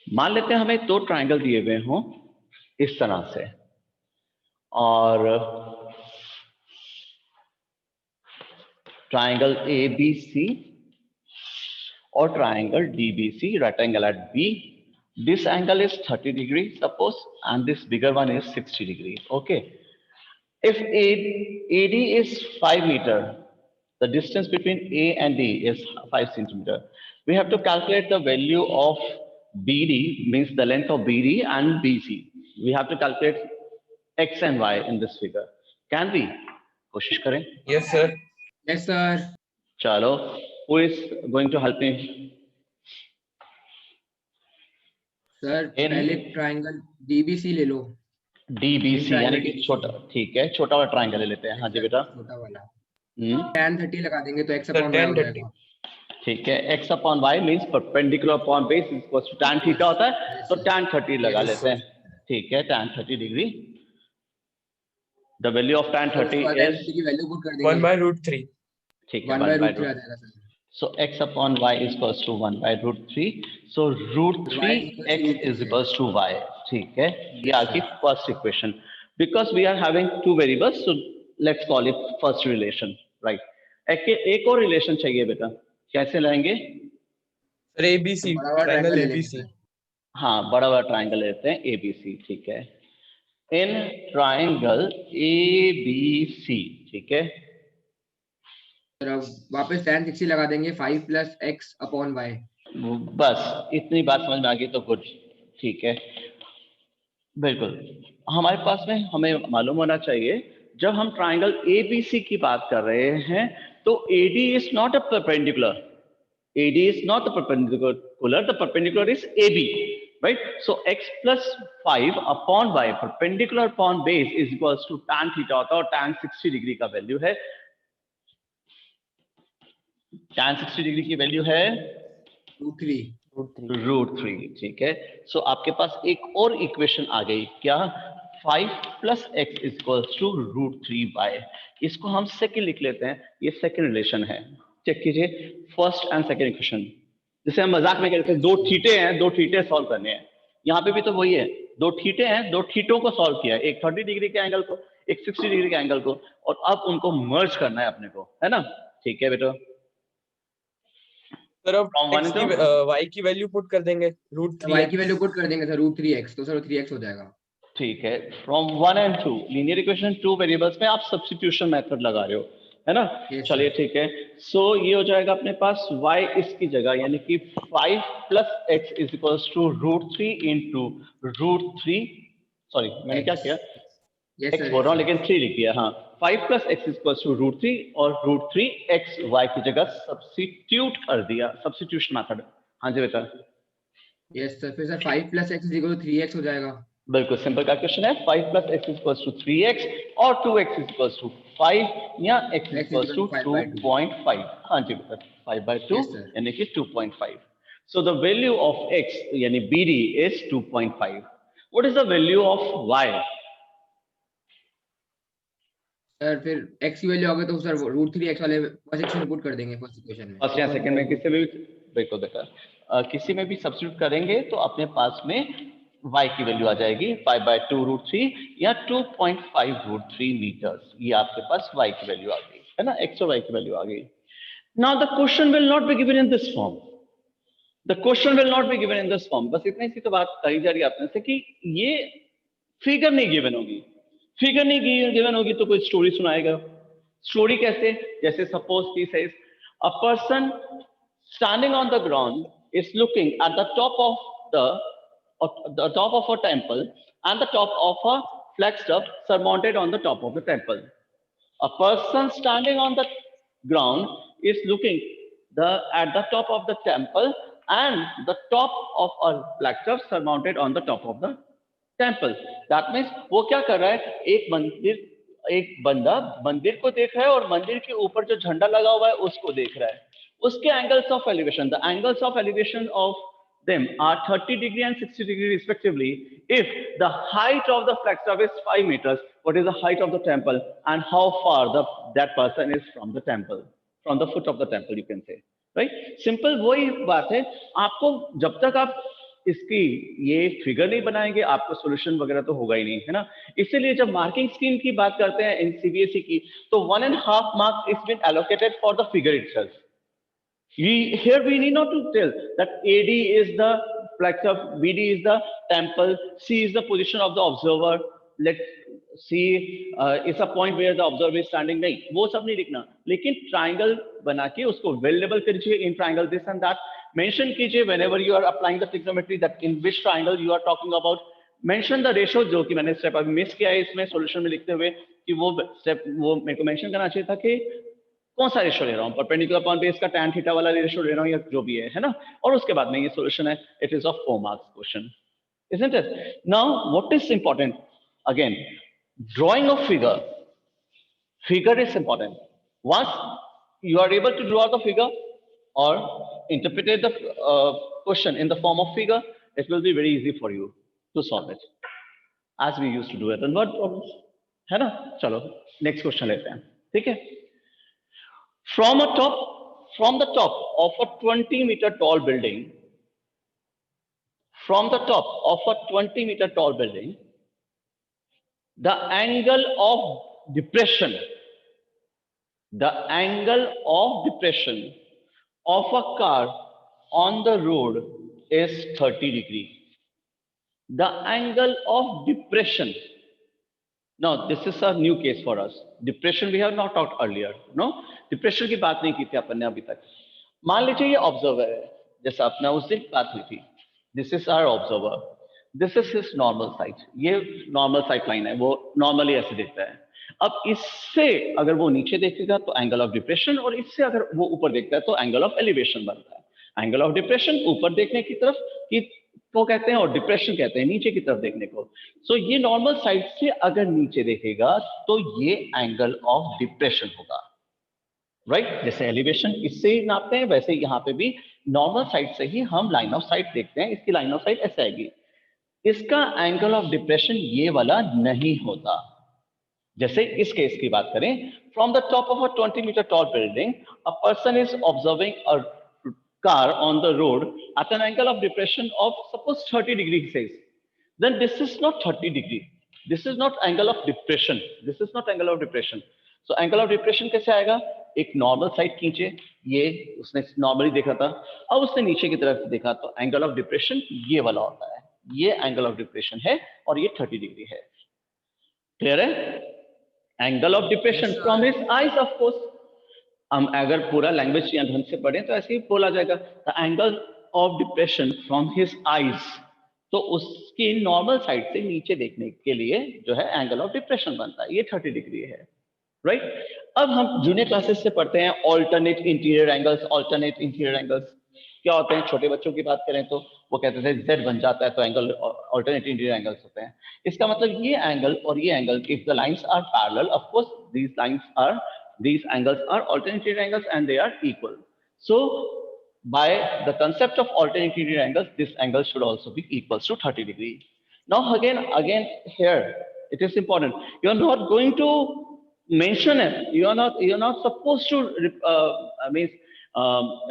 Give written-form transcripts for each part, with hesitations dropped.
मान लेते हैं हमें दो ट्राइंगल दिए हुए हों इस तरह से, और triangle ABC or triangle DBC, right angle at B. This angle is 30 degrees, suppose, and this bigger one is 60 degrees. Okay. If AD is 5 meter, the distance between A and D is 5 centimeter. We have to calculate the value of BD, means the length of BD and BC. We have to calculate X and Y in this figure. Can we? कोशिश करें. Yes, sir. Yes, sir. चलो. Who is going to help me? Sir पहले triangle DBC ले लो. DBC यानी कि छोटा, ठीक है, छोटा वाला ट्राइंगल ले लेते हैं. हाँ जी बेटा, छोटा वाला. tan 30 लगा देंगे तो x अपॉन y हो जाएगा. ठीक है, x upon y means perpendicular upon base equals to tan theta होता है, तो tan 30 लगा लेते हैं. ठीक है, tan 30 degree. The value of tan 30 is की वैल्यू पुट कर देंगे 1/√3. ठीक है, 1/√3 आ जाएगा sir. So x upon y is equals to 1/√3. So √3 x is equals to y. ठीक है, ये आपकी first equation. Because we are having two variables, so let's call it first relation, right? एक और relation चाहिए बेटा, कैसे लाएंगे? Sir ABC, triangle ABC. हाँ, बड़ा बड़ा ट्राइंगल लेते हैं ABC. ठीक है, in triangle ABC. ठीक है, वापस tan 60 लगा देंगे 5 + x अपॉन y. बस इतनी बात समझ में आ गई तो गुड. ठीक है, बिल्कुल. हमारे पास में हमें मालूम होना चाहिए, जब हम ट्राइंगल ABC की बात कर रहे हैं तो AD is not a perpendicular. AD is not the perpendicular, the perpendicular is AB, right? So x plus 5 upon y, perpendicular upon base, is equals to tan theta होता है, और tan 60 डिग्री का वैल्यू है, tan 60 degree की value है √3. ठीक है, सो आपके पास एक और इक्वेशन आ गई, क्या? 5 + x is equals to √3y. इसको हम सेकंड लिख लेते हैं, ये सेकंड रिलेशन है. चेक कीजिए फर्स्ट एंड सेकंड इक्वेशन. जैसे हम मजाक में कहते हैं दो थीटे हैं, दो थीटे सॉल्व करने हैं. यहाँ पे भी तो वही है, दो थीटे हैं, दो थीटों को सॉल्व किया है, एक 30 डिग्री के एंगल को, एक 60 डिग्री के एंगल को, और अब उनको मर्ज करना है अपने को, है ना? ठीक है बेटा, सर अब x की y की वैल्यू पुट कर देंगे √3. y की वैल्यू पुट कर देंगे सर √3x, तो सर 3x हो जाएगा. ठीक है, from 1 and 2 linear equation, two variables में आप सब्स्टिट्यूशन मेथड लगा रहे हो, है ना? चलिए ठीक है, सो ये हो जाएगा अपने पास y इसकी जगह, यानी कि 5 + x is equals to √3 into √3. Sorry, मैंने क्या किया? x बोल रहा हूँ लेकिन 3 लिख दिया. हाँ, 5 + x is equals to √3 और √3 x y की जगह सब्स्टिट्यूट कर दिया, सब्स्टिट्यूशन मेथड. हाँ जी बेटा. यस सर, फिर sir 5 + x is equal to 3x हो जाएगा. बिल्कुल सिंपल का क्वेश्चन है. 5 + x is equals to 3x और 2x is equals to 5 या x is equals to 2.5. हाँ जी बेटा, 5/2 यानी कि 2.5. So the value of x यानी BD is 2.5. What is the value of y? Sir फिर x की वैल्यू आ गई तो सर √3x वाले फर्स्ट इक्वेशन में पुट कर देंगे फर्स्ट इक्वेशन में. फर्स्ट या सेकंड में किसी में भी, बिल्कुल बेटा, किसी में भी सब्स्टिट्यूट करेंगे तो अपने पास में y की वैल्यू आ जाएगी 5/2 √3 या 2.5 √3 मीटर्स. ये आपके पास y की वैल्यू आ गई, है ना? x और y की वैल्यू आ गई. Now the question will not be given in this form. The question will not be given in this form. बस इतनी सी तो बात कही जा रही है आपने से कि ये फिगर नहीं गिवन होगी. फिगर नहीं गिवन होगी तो कोई स्टोरी सुनाएगा. स्टोरी कैसे? जैसे suppose he says a person standing on the ground is looking at the top of a temple and the top of a flagstaff surmounted on the top of the temple. A person standing on the ground is looking at the top of the temple and the top of a flagstaff surmounted on the top of the temple. That means वो क्या कर रहा है? एक बंदा मंदिर को देख रहा है और मंदिर के ऊपर जो झंडा लगा हुआ है उसको देख रहा है. उसके angles of elevation, the angles of elevation of them are 30 degree and 60 degree respectively. If the height of the flagstaff is 5 meters, what is the height of the temple and how far that person is from the temple, from the foot of the temple, you can say, right? Simple वही बात है. आपको जब तक आप इसकी ये figure नहीं बनाएंगे आपको सोल्यूशन वगैरह तो होगा ही नहीं, है ना। इसीलिए जब मार्किंग स्कीम की बात करते हैं इन सीबीएसई की, तो 1.5 marks is been allocated for the figure itself. Here we need not to tell that AD is the flex of, BD is the temple, C is the position of the observer. Let's see is a point where the observer is standing. नहीं, वो सब नहीं लिखना, लेकिन triangle बना के उसको well label कीजिए in triangle this and that. Mention कीजिए whenever you are applying the trigonometry that in which triangle you are talking about. Mention the ratio, जो कि मैंने स्टेप अभी मिस किया है इसमें सॉल्यूशन में लिखते हुए, कि वो स्टेप वो मेरे को मेंशन करना चाहिए था कि कौन सा रेशो ले रहा हूँ, परपेंडिकुलर अपॉन बेस का tan थीटा वाला रेशो ले रहा हूँ या जो भी है ना. और उसके बाद में ये सॉल्यूशन है. It is of 4 marks question, isn't it? Now what is important? Again, drawing of figure. Figure is important. Once you are able to draw the figure or interpret the question in the form of figure, it will be very easy for you to solve it, as we used to do it in word problems, है ना. चलो next question लेते हैं, ठीक है. From the top of a 20-meter tall building, from the top of a 20-meter tall building, the angle of depression of a car on the road is 30 degree. The angle of depression. Now, this is a new case for us. Depression we have not talked earlier. No, depression की बात नहीं की थी अपन ने अभी तक. मान लीजिए ये ऑब्जर्वर है, जैसा अपना उस दिन बात हुई थी. This is our observer. This is his normal sight. ये normal sight line है, वो normally ऐसे देखता है. अब इससे अगर वो नीचे देखेगा तो एंगल ऑफ डिप्रेशन, और इससे अगर वो ऊपर देखता है तो एंगल ऑफ एलिवेशन बनता है. एंगल ऑफ डिप्रेशन ऊपर देखने की तरफ की को कहते हैं, और डिप्रेशन कहते हैं नीचे की तरफ देखने को. सो ये नॉर्मल साइड से अगर नीचे देखेगा तो ये एंगल ऑफ डिप्रेशन होगा, राइट. जैसे एलिवेशन इससे ही नापते हैं, वैसे यहाँ पे भी नॉर्मल साइड से ही हम लाइन ऑफ साइट देखते हैं. इसकी लाइन ऑफ साइट ऐसे आएगी. इसका एंगल ऑफ डिप्रेशन ये वाला नहीं होता. जैसे इस केस की बात करें, from the top of a 20-meter tall building, a person is observing a car on the road at an angle of depression of suppose 30 degree, he says. Then this is not 30 degree. This is not angle of depression. This is not angle of depression. So angle of depression कैसे आएगा? एक normal side खींचे, ये उसने normally देखा था, अब उसने नीचे की तरफ देखा तो एंगल ऑफ डिप्रेशन ये वाला होता है. ये एंगल ऑफ डिप्रेशन है और ये 30 डिग्री है. क्लियर है? Angle of depression from his eyes, of course. हम अगर पूरा लैंग्वेज या ढंग से पढ़ें तो ऐसे ही बोला जाएगा, the angle of depression from his eyes. तो उसकी नॉर्मल साइड से नीचे देखने के लिए जो है एंगल ऑफ डिप्रेशन बनता है, ये 30 डिग्री है, राइट. अब हम जूनियर क्लासेस से पढ़ते हैं alternate interior angles. Alternate interior angles क्या होते हैं? छोटे बच्चों की बात करें तो वो कहते थे z बन जाता है तो एंगल ऑल्टरनेट इंटीरियर एंगल्स होते हैं. इसका मतलब ये एंगल और ये angle, if the lines are parallel, of course these angles are alternate angles and they are equal. So by the concept of alternate interior angles, this angle should also be equals to 30 degree. Now again here it is important, you are not going to mention it, you are not supposed to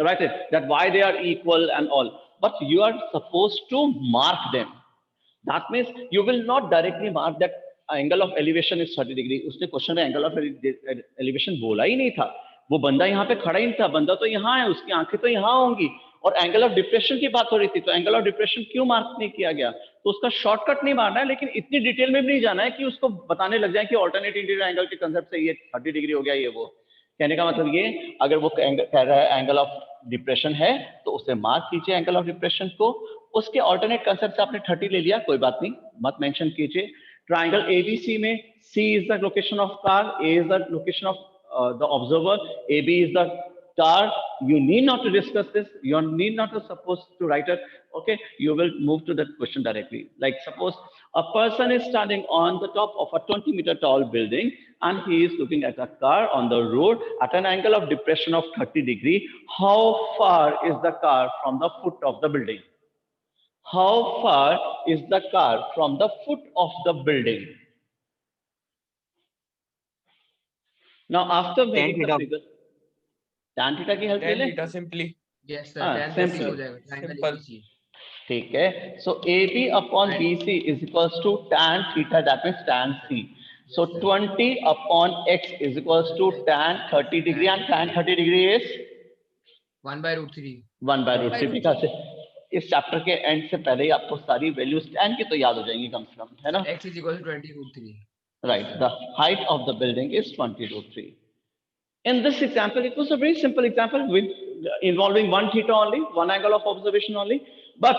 write it that why they are equal and all, but you are supposed to mark them. That means you will not directly mark that angle of elevation is 30 degree. उसने question में angle of elevation बोला ही नहीं था. वो बंदा यहाँ पे खड़ा ही नहीं था, बंदा तो यहाँ है, उसकी आंखें तो यहाँ होंगी, और एंगल ऑफ डिप्रेशन की बात हो रही थी. तो एंगल ऑफ डिप्रेशन क्यों मार्क नहीं किया गया? तो उसका शॉर्टकट नहीं मारना है, लेकिन इतनी डिटेल में भी नहीं जाना है कि उसको बताने लग जाए कि ऑल्टरनेट इंटीरियर एंगल के कंसेप्ट से ये 30 डिग्री हो गया. ये वो कहने का मतलब ये, अगर वो कह रहा है एंगल ऑफ डिप्रेशन है तो उसे मार्क कीजिए एंगल ऑफ डिप्रेशन को. उसके ऑल्टरनेट कंसेप्ट से आपने 30 ले लिया, कोई बात नहीं, मत मेंशन कीजिए. Triangle ABC में C is the location of car, A is the location of the observer, AB is the star. You need not to discuss this. You need not to supposed to write it. Okay, you will move to that question directly. Like suppose a person is standing on the top of a 20-meter tall building and he is looking at a car on the road at an angle of depression of 30 degree. How far is the car from the foot of the building? How far is the car from the foot of the building? Now, after making the figure, tan theta की help ले ले. tan theta simply. Yes sir, tan simple. हो जाएगा. Triangle Simple. ABC. ठीक है, so AB upon BC is equals to tan theta, that means tan C. So 20 upon X is equals to tan 30 degree, and tan 30 degree is 1/√3. 1/√3. because इस chapter के and से पहले ही आपको सारी values tan की तो याद हो जाएंगी कम से कम, है ना? X is equal to 20√3. Right, the height of the building is 20√3. In this example, it was a very simple example with involving one theta only, one angle of observation only. But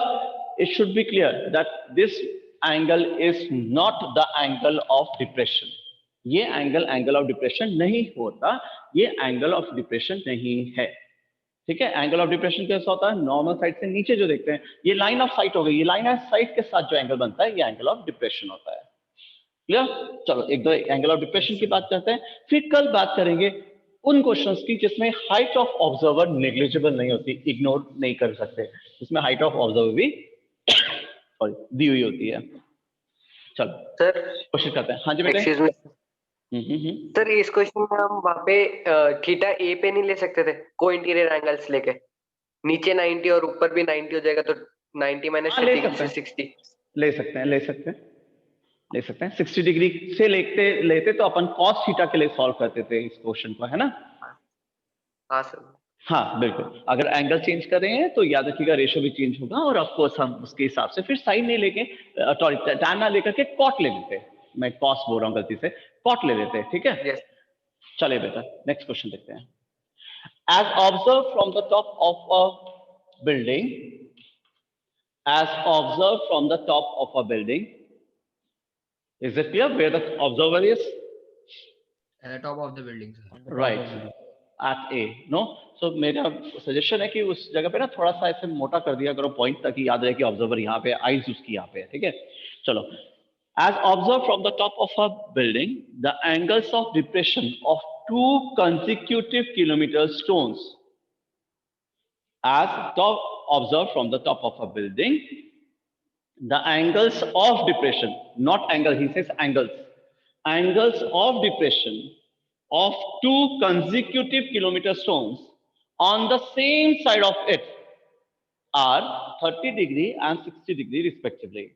it should be clear that this angle is not the angle of depression. ये angle of depression नहीं होता, ये angle of depression नहीं है. ठीक है, angle of depression कैसा होता है? नॉर्मल साइड से नीचे जो देखते हैं, ये लाइन ऑफ साइट हो गई, ये लाइन ऑफ साइट के साथ जो एंगल बनता है, ये एंगल ऑफ डिप्रेशन होता है. क्लियर? चलो एक दो एंगल ऑफ डिप्रेशन की बात करते हैं, फिर कल बात करेंगे उन क्वेश्चंस की जिसमें हाइट ऑफ ऑब्जर्वर नेग्लिजिबल नहीं होती, इग्नोर नहीं कर सकते, जिसमें हाइट ऑफ ऑब्जर्वर भी सॉरी दी हुई होती है. चलो सर कोशिश करते हैं. हाँ जी बेटे. एक्सक्यूज मी सर, इस क्वेश्चन में हम वहाँ पे थीटा ए पे नहीं ले सकते थे को इंटीरियर एंगल्स लेके? नीचे 90 और ऊपर भी 90 हो जाएगा, तो 90 माइनस 60. ले सकते हैं, ले सकते हैं, ले सकते हैं. 60 डिग्री से लेते तो अपन cos थीटा के लिए सॉल्व करते थे इस क्वेश्चन को, है ना? हाँ सर. हाँ बिल्कुल. अगर एंगल चेंज कर रहे हैं तो याद रखिएगा रेशियो भी चेंज होगा, और ऑफ कोर्स हम उसके हिसाब से फिर साइन नहीं लेके सॉरी tan ना लेकर के कॉट ले लेते. मैं कॉस बोल रहा हूँ गलती से, कॉट ले लेते हैं. ठीक है. Yes. चलिए बेटा नेक्स्ट क्वेश्चन देखते हैं. As observed from the top of a building, as observed from the top of a building, is it clear where the observer is? At the top of the building, sir. Right, at A. No, so मेरा suggestion है कि उस जगह पे ना थोड़ा सा ऐसे मोटा कर दिया करो पॉइंट, ताकि याद रहे कि ऑब्जर्वर यहाँ पे, आईज उसकी यहाँ पे है. ठीक है. चलो. As observed from the top of a building, the angles of depression of two consecutive kilometer stones. As observed from the top of a building, the angles of depression, not angle, he says angles. Angles of depression of two consecutive kilometer stones on the same side of it are 30 degree and 60 degree respectively.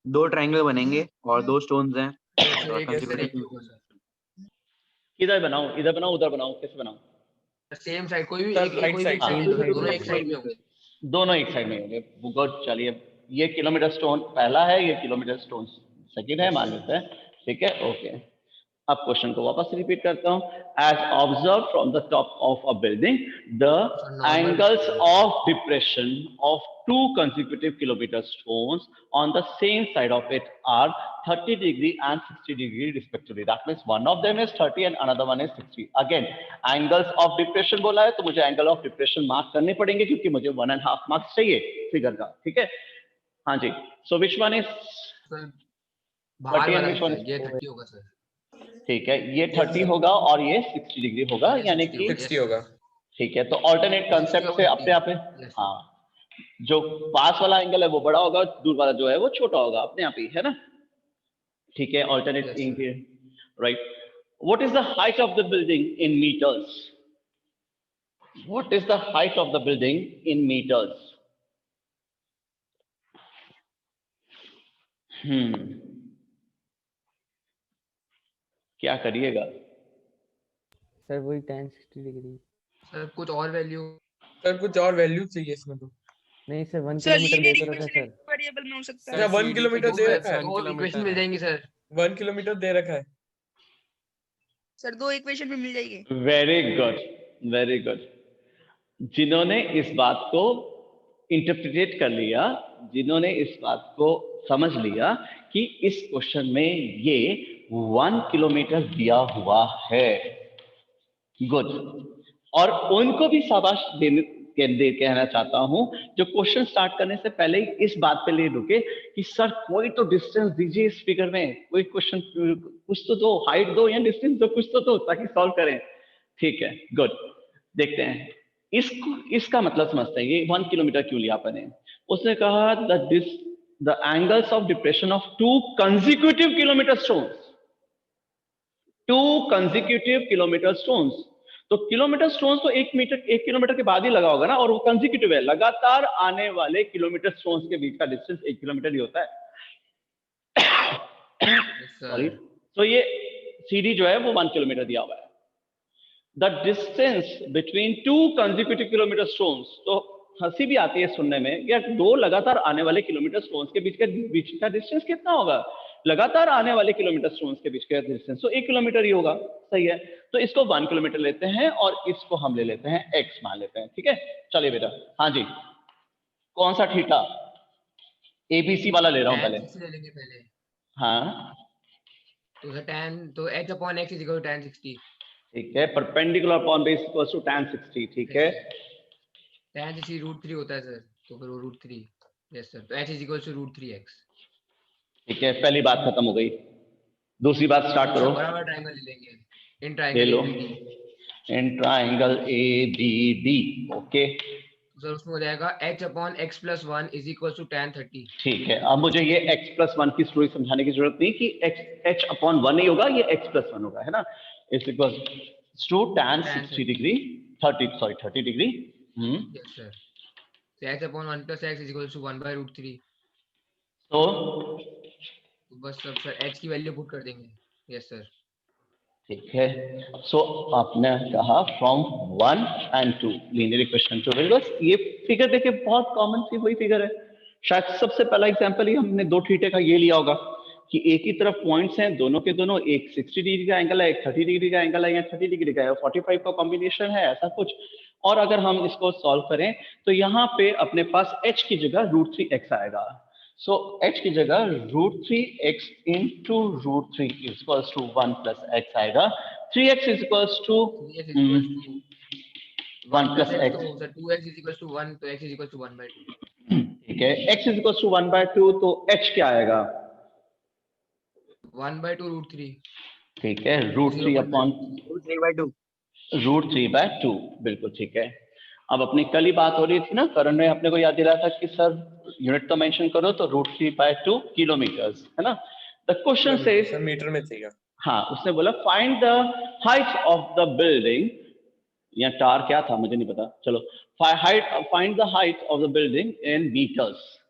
दो triangle बनेंगे और दो stones हैं. इधर बनाओ, इधर बनाओ, उधर बनाओ, कैसे बनाओ? सेम साइड, कोई भी Sir, एक right कोई side, भी दोनों एक साइड में होंगे. दोनों एक साइड में होंगे. गुड. चलिए ये किलोमीटर स्टोन पहला है, ये किलोमीटर स्टोन सेकंड है, मान लेते हैं. ठीक है. ओके. अब क्वेश्चन को वापस रिपीट करता हूं. As observe from the top of a building, the angles of depression of two consecutive kilometer stones on the same side of it are 30 degree and 60 degree respectively. That means one of them is 30 and another one is 60. Again, angles of depression बोला है तो मुझे angle of depression mark करने पड़ेंगे, क्योंकि मुझे 1.5 marks चाहिए figure का. ठीक है. हाँ जी. So which one is? बाहर वाला which one ये 30 होगा सर. ठीक है, ये 30 होगा और ये 60 डिग्री होगा, यानी कि 60 होगा. ठीक है. तो ऑल्टरनेट कंसेप्ट से अपने आप है. हाँ, जो पास वाला एंगल है वो बड़ा होगा, दूर वाला जो है वो छोटा होगा, अपने आप ही, है ना? ठीक है. Alternate right. What is the height of the building in metres? What is the height of the building in metres? क्या करिएगा? सर वही tan 60 डिग्री. सर कुछ और वैल्यू. सर कुछ और वैल्यू चाहिए इसमें तो. नहीं सर 1 सर किलोमीटर लीनियर देता रहता है इक्वेशन सर. वेरिएबल में हो सकता अच्छा है. 1 किलोमीटर दे रखा है. वो इक्वेशन मिल जाएंगी सर. 1 किलोमीटर दे रखा है. सर दो इक्वेशन में मिल जाएगी. Very good, very good. जिन्होंने इस बात को इंटरप्रिटेट कर लिया, जिन्होंने इस बात को समझ लिया कि इस क्वेश्चन में ये 1 किलोमीटर दिया हुआ है, गुड. और उनको भी शाबाश कहना चाहता हूं जो क्वेश्चन स्टार्ट करने से पहले ही इस बात पे ले रुके कि सर कोई तो डिस्टेंस दीजिए इस फिगर में, कोई क्वेश्चन कुछ तो दो, हाइट दो या डिस्टेंस दो, कुछ तो दो ताकि सॉल्व करें. ठीक है, गुड. देखते हैं इसका मतलब समझते हैं. ये 1 किलोमीटर क्यों लिया आपने? उसने कहा the angles of depression of to consecutive kilometre stones, to consecutive kilometre stones. तो किलोमीटर स्टोन्स तो 1 किलोमीटर के बाद ही लगा होगा ना, और वो कंसेक्यूटिव है, लगातार आने वाले किलोमीटर स्टोन्स के बीच का डिस्टेंस 1 किलोमीटर ही होता है। सॉरी, तो ये सीडी जो है वो 1 किलोमीटर दिया हुआ है। The distance between 2 consecutive kilometre stones, तो हंसी भी आती है सुनने में कि यार 2 लगातार आने वाले किलोमीटर स्टोन्स के बीच का डिस्टेंस कितना होगा? लगातार आने वाले किलोमीटर स्टोन्स के बीच का डिस्टेंस तो 1 किलोमीटर ही होगा, सही है। तो इसको 1 किलोमीटर लेते हैं और इसको हम ले लेते हैं x मान लेते हैं, ठीक है। चलिए बेटा, हाँ जी, कौन सा थीटा? ABC वाला ले रहा हूँ पहले। ले लेंगे पहले। हाँ तो सर तो h upon x is equal to tan 60। ठीक है, perpendicular upon base equals to tan 60, ठीक है। tan 60 √3 होता है सर, तो फिर वो √3, यस सर, तो h is equal to √3x। ठीक है, पहली बात खत्म हो गई। दूसरी बात स्टार्ट करो। बराबर ट्रायंगल ले लेंगे, इन ले triangle low, ABD। In triangle ABD, okay. Sir उसमें हो जाएगा h upon x plus 1 is equal to tan 30। ठीक है, अब मुझे ये x plus 1 की स्टोरी समझाने की जरूरत नहीं कि h upon 1 नहीं होगा, ये x plus 1 होगा, है ना। It's equals to tan 60 degree 30 degree. Yes sir, तो h upon 1 plus x is equal to 1 by √3। तो बस सब सर h की वैल्यू पुट कर देंगे, यस सर। ठीक है, सो आपने कहा from 1 and 2 linear equation two, बस ये फिगर देखिए बहुत कॉमन सी वही फिगर है। शायद सबसे पहला एग्जांपल ही हमने 2 थीटे का ये लिया होगा कि एक ही तरफ पॉइंट्स हैं, दोनों के दोनों, एक 60 डिग्री का एंगल है, एक 30 डिग्री का एंगल है, या 30 डिग्री का है, 45 का कॉम्बिनेशन है, ऐसा कुछ। और अगर हम इसको सॉल्व करें तो यहाँ पे अपने पास h की जगह √3x आएगा। सो h की जगह √3x into √3 is equals to 1 plus x आएगा। 3x is equals to 1 plus x, तो sir 2x is equal to 1, तो x is equal to 1 by 2। ठीक है, x is equals to 1 by 2, तो h क्या आएगा? 1 by 2 √3। ठीक है, √3 upon √3/2, बिल्कुल ठीक है। अब अपनी कल ही बात हो रही थी ना, करण ने अपने को याद दिलाया था कि सर यूनिट तो मेंशन करो, तो √3/2 किलोमीटर्स, है ना। द क्वेश्चन सेज, मीटर में चाहिए। हाँ, उसने बोला find the height of the building, या टार क्या था मुझे नहीं पता, चलो find the height of the building in metres.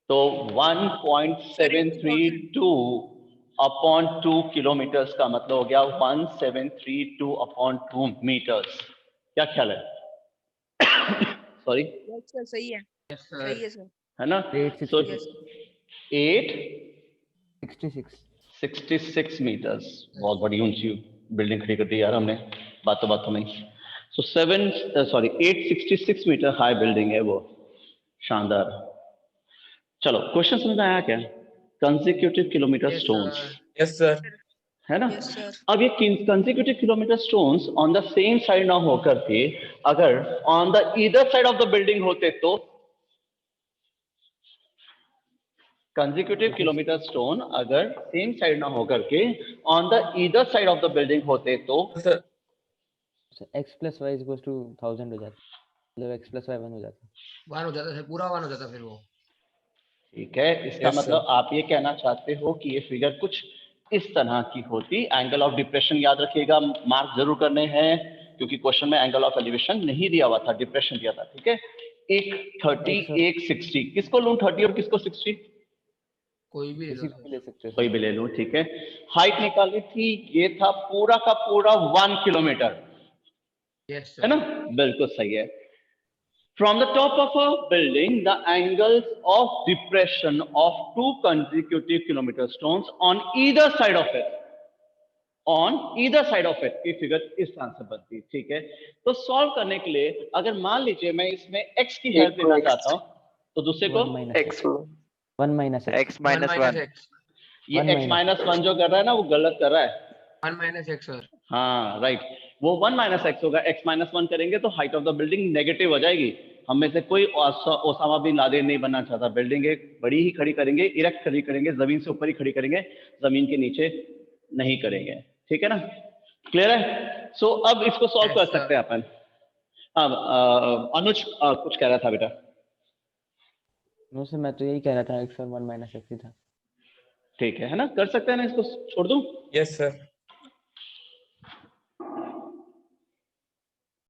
तो 1.732 अपॉन 2 किलोमीटर्स का मतलब हो गया 1732 अपॉन 2 मीटर्स। क्या ख्याल है? सॉरी, सर सही है, सही है सर, है ना। सो 866 मीटर्स, बहुत बड़ी ऊंची बिल्डिंग खड़ी कर दी यार हमने बातों बातों में। सो 866 मीटर हाई बिल्डिंग है वो, शानदार। चलो क्वेश्चन समझ में आया क्या? Consecutive kilometre stones, yes sir, है ना। Yes sir. अब ये consecutive kilometre stones on the same side ना होकर के अगर on the either side of the building होते तो, कंसेक्यूटिव किलोमीटर स्टोन अगर सेम साइड ना होकर के on the either side of the building होते तो sir x plus y is equals to 1000 हो जाता, मतलब x plus y 1 हो जाता, 1 हो जाता है, पूरा 1 हो जाता फिर वो। ठीक है, इसका Yes, मतलब आप ये कहना चाहते हो कि ये फिगर कुछ इस तरह की होती। एंगल ऑफ डिप्रेशन याद रखिएगा, मार्क जरूर करने हैं, क्योंकि क्वेश्चन में एंगल ऑफ एलिवेशन नहीं दिया हुआ था, डिप्रेशन दिया था, ठीक है। एक 30 एक 60, किसको लूं 30 और किसको 60? कोई भी ले किसी लो को सर। भी ले सकते हो कोई भी ले लूं, ठीक है। हाइट निकाली थी, ये था पूरा का पूरा 1 किलोमीटर, यस है ना, सर। बिल्कुल सही है। From the top of a building, the angles of depression of 2 consecutive kilometer stones on either side of it, on either side of it, की फिगर इस तरह से बनती है, ठीक है। तो सॉल्व करने के लिए अगर मान लीजिए मैं इसमें x की हेल्प लेना चाहता हूं, तो दूसरे को 1 minus x 1 minus x, x minus 1 x, ये x minus 1 जो कर रहा है ना वो गलत कर रहा है। 1 minus x सर। हाँ राइट, वो 1 minus x होगा, x minus 1 करेंगे तो height of the building negative हो जाएगी। हम में से कोई ओसामा बिन लादेन नहीं बनना चाहता। बिल्डिंग एक बड़ी ही खड़ी करेंगे, इरेक्ट खड़ी करेंगे, जमीन से ऊपर ही खड़ी करेंगे, जमीन के नीचे नहीं करेंगे, ठीक है ना, क्लियर है। सो अब इसको सॉल्व कर सकते हैं अपन। अब अनुज कुछ कह रहा था बेटा। नो सर मैं तो यही कह रहा था, x और 1 minus x ही था। ठीक है ना, कर सकते हैं ना, इसको छोड़ दूं? Yes sir,